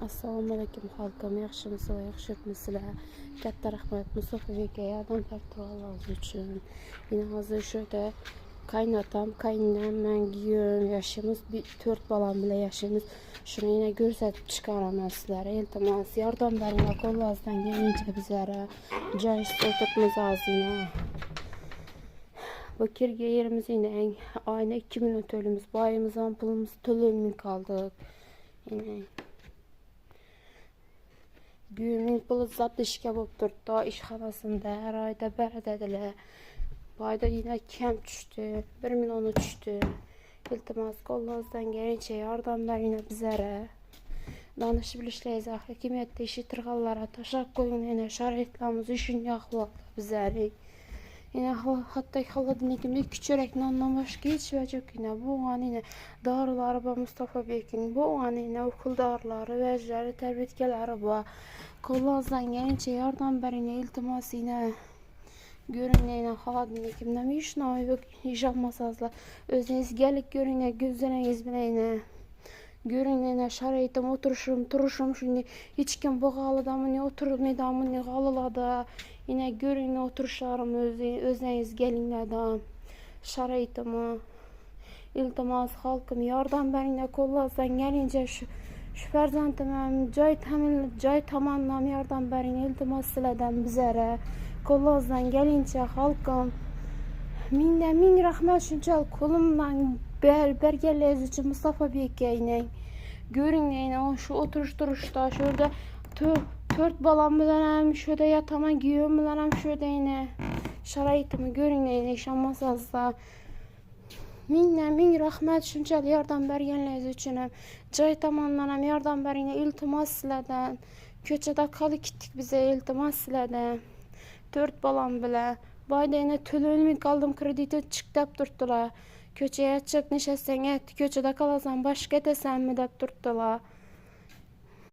Assalomu alaykum xalqim, yaxshimisizlar, yaxshi yuribmisizlar? Katta rahmat Mustafa akaga yordam berdilaringiz uchun. Yine hozir şurada kaynatam, kaynanam, men giyim yaşımız 4 balam bilan yaşaymiz. Shuni yana ko'rsatib chiqaraman sizlarga. Iltimos, yordam beringlar, qo'lingizdan kelgancha bizlarga joysiz o'tiribmiz hozir. Bu kirge yerimiz yine ayna 2 milyon to'laymiz. Boyimizdan pulimiz to'lamay qoldik. Yine Güyümün pulu zat işke bulup durdu. İşxanasında her ayda berədədiler. Bu ayda yine kem düştü. 1 milyonu düştü. İltimas qo'lingizdan gelince yardım berin bizlere. Danışıp işleyiz. Hakimiyette işi tırğallara taşak koyun. Yine şaritlerimiz işin yaxlı bizlere. Yine hatta haladın ekimde küçürekten anlamış ki hiç vecek yine bu an yine darıları bu Mustafa Bey'in bu an yine okul darıları vecleri terbiyetkeleri bu kolunuzdan gelince yardım berine iltimas yine görün yine haladın ekimden hiç ne yok iş yapmasazlar özünüz gelip görün yine gözleriniz bile yine görün yine şarayıtım oturuşum şimdi hiç kim bu galıdamı ne oturmaydı ne galıladı. Yine görün oturuşlarım özünüz gelinlerden şarayıtımı iltimas halkım yardım berin kolunuzdan gelince şu farzandımın joy tamamlam yardım berin iltimas sizlerden bizlere kolunuzdan gelince halkım minden min rahmet şunçal kolumdan bergeliğiniz için Mustafa Bey'e görün yine şu oturuş duruşta şurada 4 balam bilen şurada yatama giyiyorum bilen şurada yine şarayıtımı görün yine işanmasazda min rahmet şunçal yardım bergenliğiniz için joy tamanlanam yardım berine iltimas sizlerden köçede kalı gittik bize iltimas sizlerden 4 balam bile bayda yine tölönmey kaldım krediti çıktap durdular köçeye çık neşesen et köçede kalasan başka desen mi dep durdular